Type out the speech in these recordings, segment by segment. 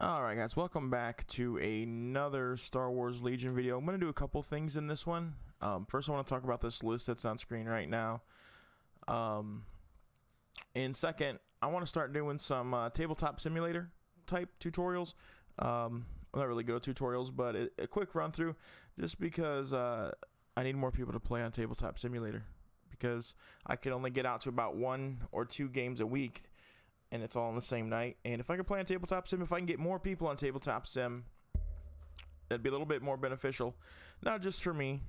Alright guys, welcome back to another Star Wars Legion video. I'm going to do a couple things in this one. First I want to talk about this list that's on screen right now. And second, I want to start doing some Tabletop Simulator type tutorials. I'm not really good at tutorials, but a quick run through just because I need more people to play on Tabletop Simulator. Because I can only get out to about 1 or 2 games a week. And it's all on the same night. And if I could play on Tabletop Sim, if I can get more people on Tabletop Sim, that'd be a little bit more beneficial. Not just for me,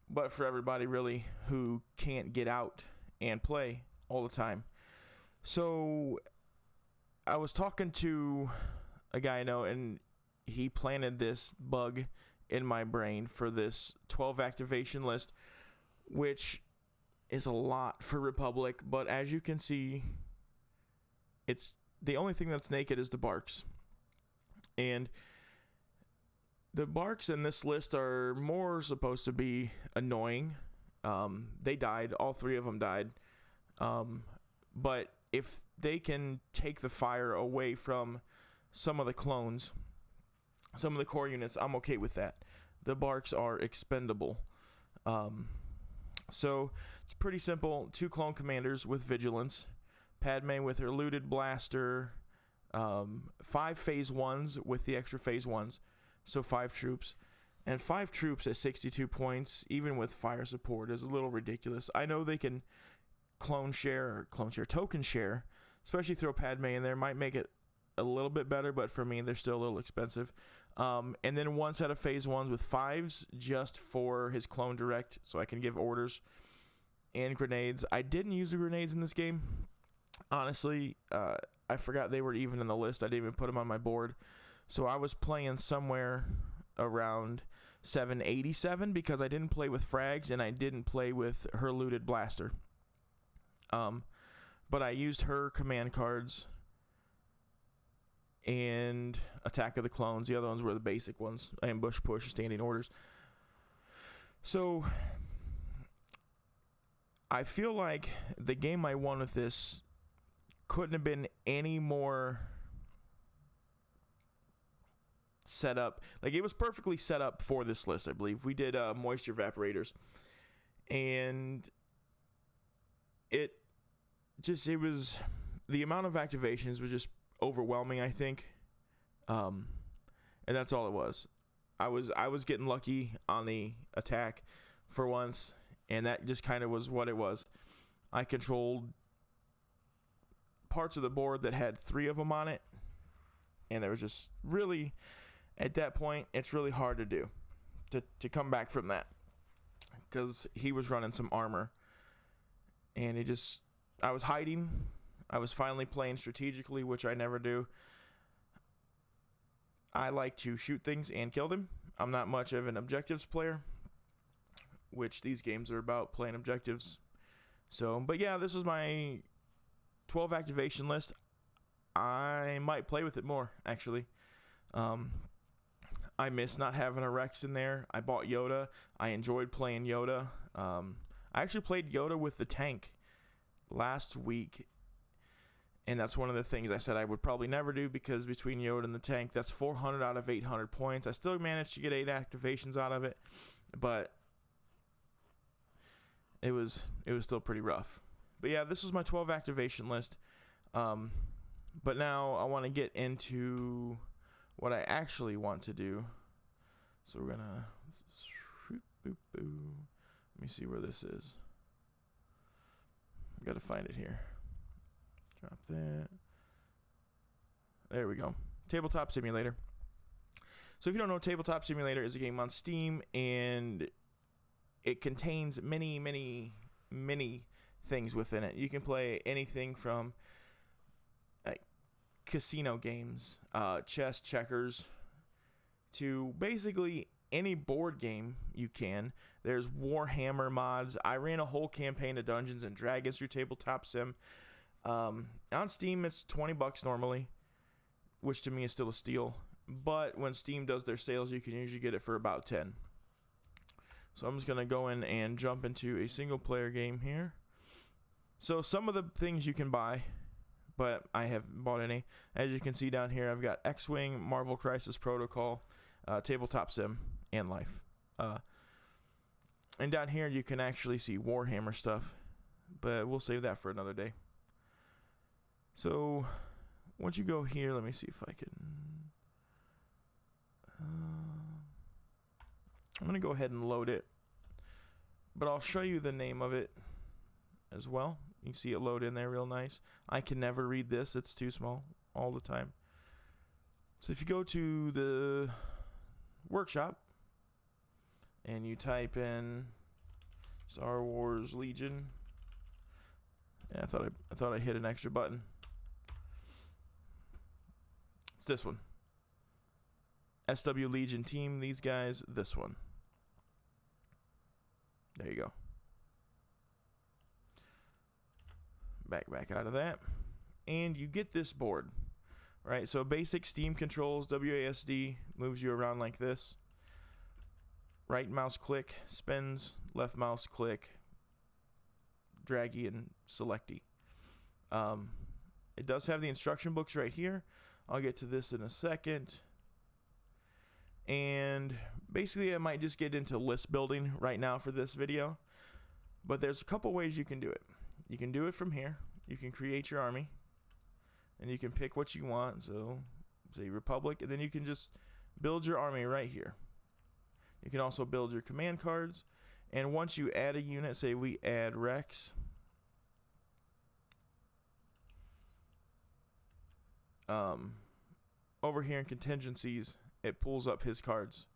but for everybody really who can't get out and play all the time. So I was talking to a guy I know, and he planted this bug in my brain for this 12 activation list, which is a lot for Republic, but as you can see, it's the only thing that's naked is the barks. And the barks in this list are more supposed to be annoying. They died. All 3 of them died. But if they can take the fire away from some of the clones, some of the core units, I'm okay with that. The barks are expendable. So it's pretty simple. 2 clone commanders with vigilance. Padme with her looted blaster, 5 phase 1s with the extra phase 1s, so 5 troops, and 5 troops at 62 points, even with fire support, is a little ridiculous. I know they can token share, especially throw Padme in there, might make it a little bit better, but for me, they're still a little expensive. And then 1 set of phase 1s with 5s just for his clone direct, so I can give orders, and grenades. I didn't use the grenades in this game. Honestly, I forgot they were even in the list. I didn't even put them on my board. So I was playing somewhere around 787 because I didn't play with frags and I didn't play with her looted blaster. But I used her command cards and Attack of the Clones. The other ones were the basic ones. Ambush, push, standing orders. So I feel like the game I won with this couldn't have been any more set up. Like, it was perfectly set up for this list, I believe. We did moisture evaporators, and it was the amount of activations was just overwhelming, I think. And that's all it was. I was getting lucky on the attack for once, and that just kind of was what it was. I controlled parts of the board that had 3 of them on it, and there was just really, at that point, it's really hard to do to come back from that, because he was running some armor, and I was hiding. I was finally playing strategically, which I never do. I like to shoot things and kill them. I'm not much of an objectives player, which these games are about, playing objectives. So, but yeah, this is my 12 activation list. I might play with it more, actually. I miss not having a Rex in there. I bought Yoda. I enjoyed playing Yoda. I actually played Yoda with the tank last week, and that's one of the things I said I would probably never do, because between Yoda and the tank, that's 400 out of 800 points. I still managed to get 8 activations out of it, but it was still pretty rough. But yeah, this was my 12 activation list. But now I want to get into what I actually want to do. So we're gonna let me see where this is. Got to find it here. Drop that. There we go. Tabletop Simulator. So if you don't know, Tabletop Simulator is a game on Steam, and it contains many things within it. You can play anything from casino games, chess, checkers, to basically any board game you can. There's Warhammer mods. I ran a whole campaign of Dungeons and Dragons through Tabletop Sim. On Steam, it's $20 normally, which to me is still a steal. But when Steam does their sales, you can usually get it for about $10. So I'm just going to go in and jump into a single player game here. So some of the things you can buy, but I haven't bought any. As you can see down here, I've got X-Wing, Marvel Crisis Protocol, Tabletop Sim, and Life. And down here you can actually see Warhammer stuff, but we'll save that for another day. So once you go here, let me see if I can... I'm going to go ahead and load it, but I'll show you the name of it as well. You can see it load in there real nice. I can never read this. It's too small all the time. So if you go to the workshop and you type in Star Wars Legion, yeah, I thought I hit an extra button. It's this one. SW Legion team, these guys, this one. There you go. Back out of that. And you get this board. Right, so basic Steam controls, WASD moves you around like this. Right mouse click spins, left mouse click, draggy and selecty. It does have the instruction books right here. I'll get to this in a second. And basically I might just get into list building right now for this video. But there's a couple ways you can do it. You can do it from here. You can create your army. And you can pick what you want. So, say Republic. And then you can just build your army right here. You can also build your command cards. And once you add a unit, say we add Rex. Over here in contingencies, it pulls up his cards.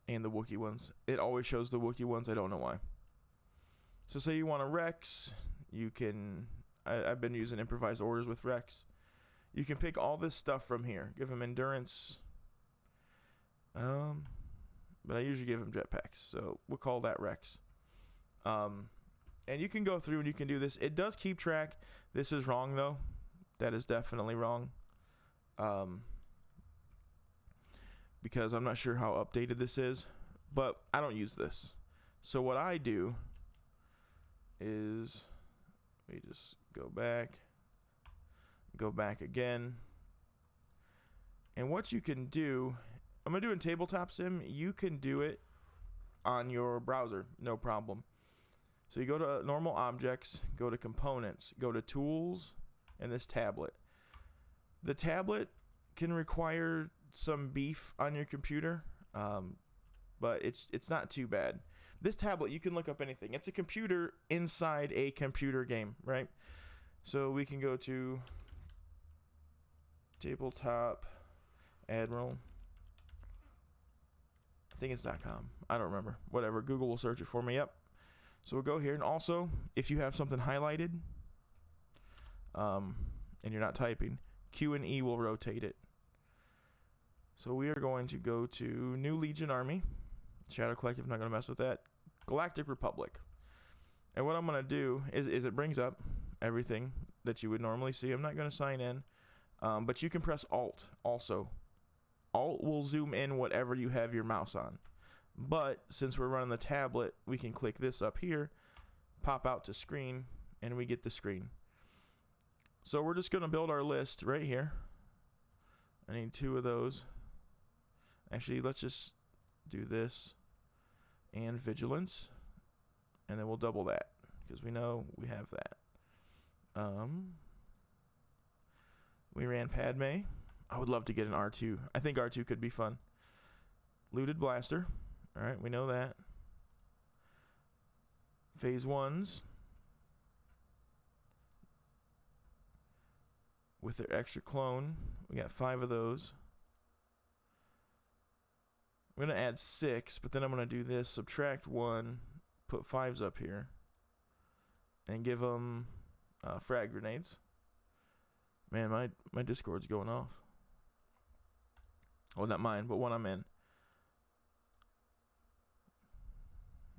And the Wookiee ones. It always shows the Wookiee ones. I don't know why. So say you want a Rex. You can... I've been using improvised orders with Rex. You can pick all this stuff from here. Give him endurance. But I usually give him jetpacks. So we'll call that Rex. And you can go through and you can do this. It does keep track. This is wrong though. That is definitely wrong. Because I'm not sure how updated this is. But I don't use this. So what I do is... we just go back again. And what you can do, I'm going to do in Tabletop Sim, you can do it on your browser, no problem. So you go to normal objects, go to components, go to tools, and this tablet. The tablet can require some beef on your computer, but it's not too bad. This tablet, you can look up anything. It's a computer inside a computer game, right? So we can go to Tabletop Admiral. I think it's .com. I don't remember. Whatever. Google will search it for me. Yep. So we'll go here. And also, if you have something highlighted, and you're not typing, Q and E will rotate it. So we are going to go to New Legion Army. Shadow Collective, not going to mess with that. Galactic Republic. And what I'm going to do is it brings up everything that you would normally see. I'm not going to sign in. But you can press Alt also. Alt will zoom in whatever you have your mouse on. But since we're running the tablet, we can click this up here, pop out to screen, and we get the screen. So we're just going to build our list right here. I need 2 of those. Actually, let's just do this and vigilance, and then we'll double that because we know we have that. We ran Padme. I would love to get an R2. I think R2 could be fun. Looted blaster. All right, we know that. Phase 1s with their extra clone. We got 5 of those. I'm going to add 6, but then I'm going to do this. Subtract 1, put 5s up here, and give them frag grenades. Man, my Discord's going off. Well, not mine, but one I'm in.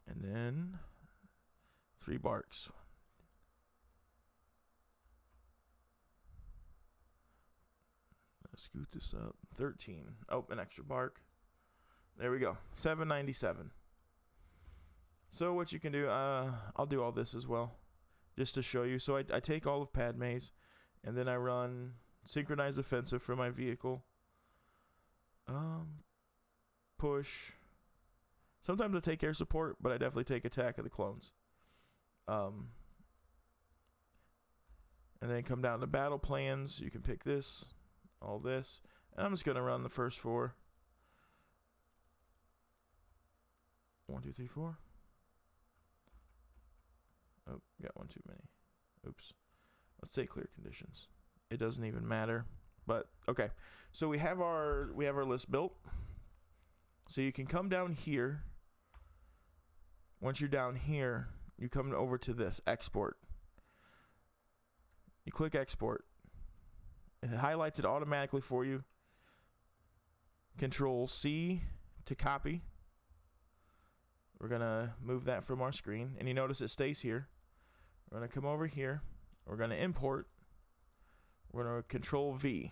And then 3 barks. Let's scoot this up. 13. Oh, an extra bark. There we go. 797. So what you can do, I'll do all this as well. just to show you. So I take all of Padme's, and then I run Synchronized Offensive for my vehicle. Push. Sometimes I take air support, but I definitely take Attack of the Clones. And then come down to battle plans. You can pick this, all this. And I'm just going to run the first 4. 1, 2, 3, 4. Oh, got one too many. Oops. Let's say clear conditions. It doesn't even matter. But okay. So we have our list built. So you can come down here. Once you're down here, you come over to this export. You click export. It highlights it automatically for you. Control C to copy. We're going to move that from our screen. And you notice it stays here. We're going to come over here. We're going to import. We're going to Control V.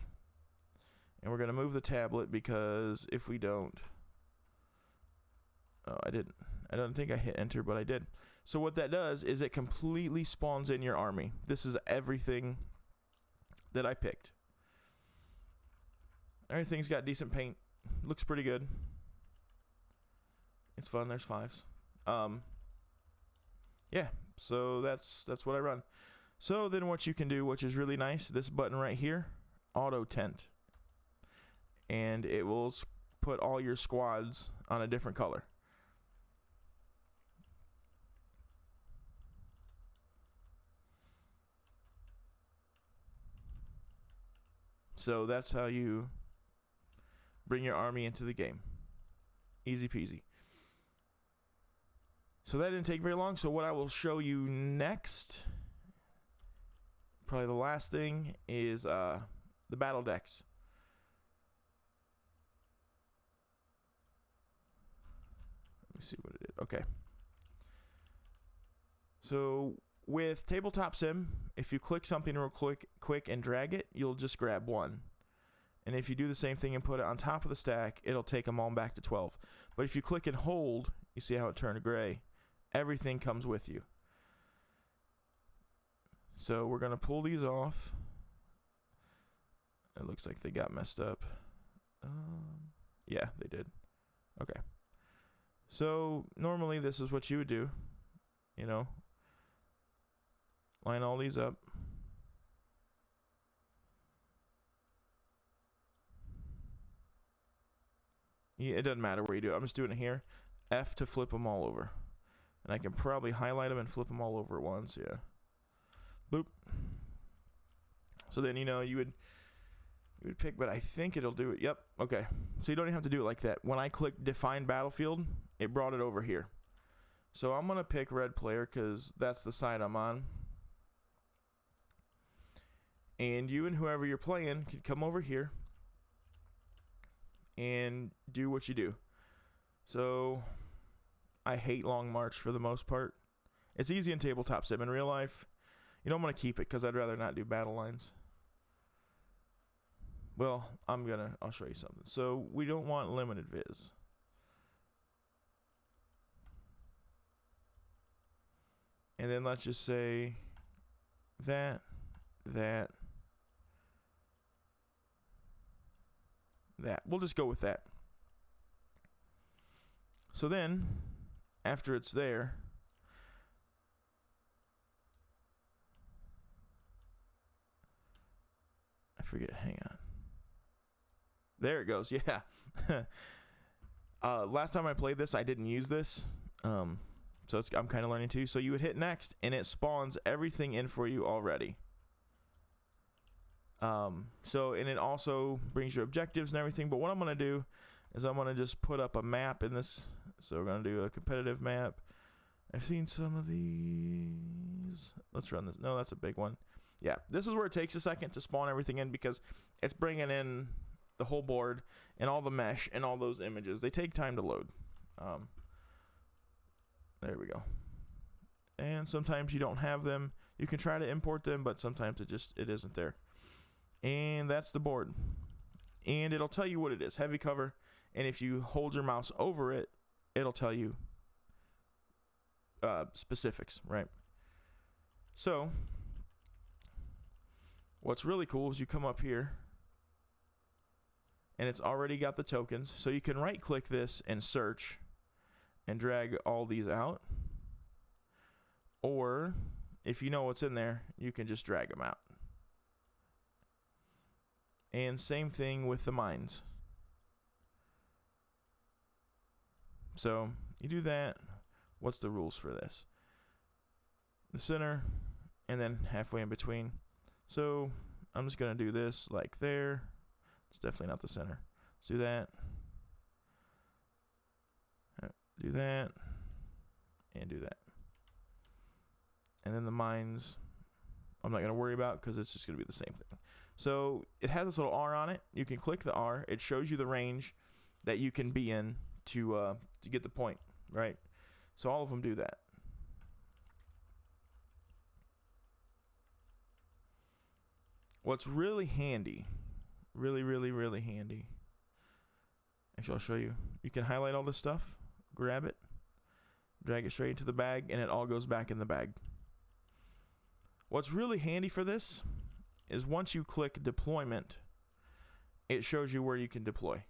And we're going to move the tablet because if we don't... Oh, I didn't. I don't think I hit enter, but I did. So what that does is it completely spawns in your army. This is everything that I picked. Everything's got decent paint. Looks pretty good. It's fun. There's 5s. Yeah, so that's what I run. So then what you can do, which is really nice, this button right here, auto tent. And it will put all your squads on a different color. So that's how you bring your army into the game. Easy peasy. So that didn't take very long. So what I will show you next, probably the last thing, is the battle decks. Let me see what it did. Okay. So with Tabletop Sim, if you click something real quick and drag it, you'll just grab 1. And if you do the same thing and put it on top of the stack, it'll take them all back to 12. But if you click and hold, you see how it turned gray. Everything comes with you. So we're going to pull these off. It looks like they got messed up. Yeah, they did. Okay. So normally this is what you would do. You know, line all these up. Yeah, it doesn't matter where you do it. I'm just doing it here. F to flip them all over. And I can probably highlight them and flip them all over at once. Yeah. Boop. So then, you know, you would pick, but I think it'll do it. Yep. Okay. So you don't even have to do it like that. When I click define battlefield, it brought it over here. So I'm going to pick red player because that's the side I'm on. And you and whoever you're playing can come over here and do what you do. So I hate Long March for the most part. It's easy in Tabletop Sim. In real life, you know, I'm going to keep it because I'd rather not do battle lines. Well, I'll show you something. So we don't want limited viz. And then let's just say that. We'll just go with that. So then, after it's there, I forget, hang on. There it goes, yeah. Last time I played this, I didn't use this. So I'm kind of learning too. So you would hit next, and it spawns everything in for you already. And it also brings your objectives and everything. But what I'm going to do is I'm going to just put up a map in this. So we're going to do a competitive map. I've seen some of these. Let's run this. No, that's a big one. Yeah, this is where it takes a second to spawn everything in because it's bringing in the whole board and all the mesh and all those images. They take time to load. There we go. And sometimes you don't have them. You can try to import them, but sometimes it isn't there. And that's the board. And it'll tell you what it is, heavy cover. And if you hold your mouse over it, it'll tell you specifics, right? So what's really cool is you come up here and it's already got the tokens. So you can right click this and search and drag all these out. Or if you know what's in there, you can just drag them out. And same thing with the mines. So you do that. What's the rules for this? The center and then halfway in between. So I'm just going to do this like there. It's definitely not the center. Let's do that. Do that. And do that. And then the mines, I'm not going to worry about because it's just going to be the same thing. So it has this little R on it. You can click the R. It shows you the range that you can be in to get the point, right? So all of them do that. What's really handy, really handy. Actually, I'll show you. You can highlight all this stuff, grab it, drag it straight into the bag, and it all goes back in the bag. What's really handy for this is once you click deployment, it shows you where you can deploy.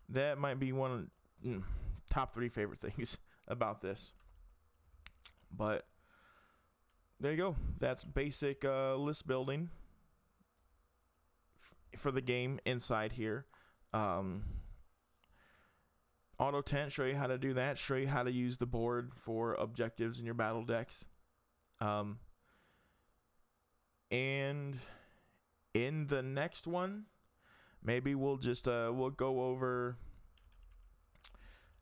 That might be one of top 3 favorite things about this. But there you go. That's basic list building for the game inside here. Auto tent, show you how to do that. Show you how to use the board for objectives in your battle decks. And in the next one, maybe we'll just we'll go over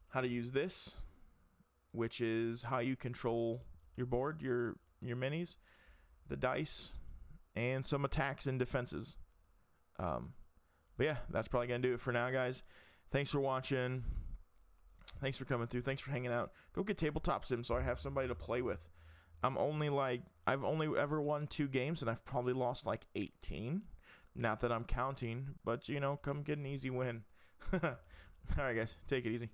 how to use this, which is how you control your board, your minis, the dice, and some attacks and defenses. But yeah, that's probably gonna do it for now, guys. Thanks for watching. Thanks for coming through. Thanks for hanging out. Go get Tabletop Sim so I have somebody to play with. I've only ever won 2 games and I've probably lost like 18. Not that I'm counting, but you know, come get an easy win. All right, guys, take it easy.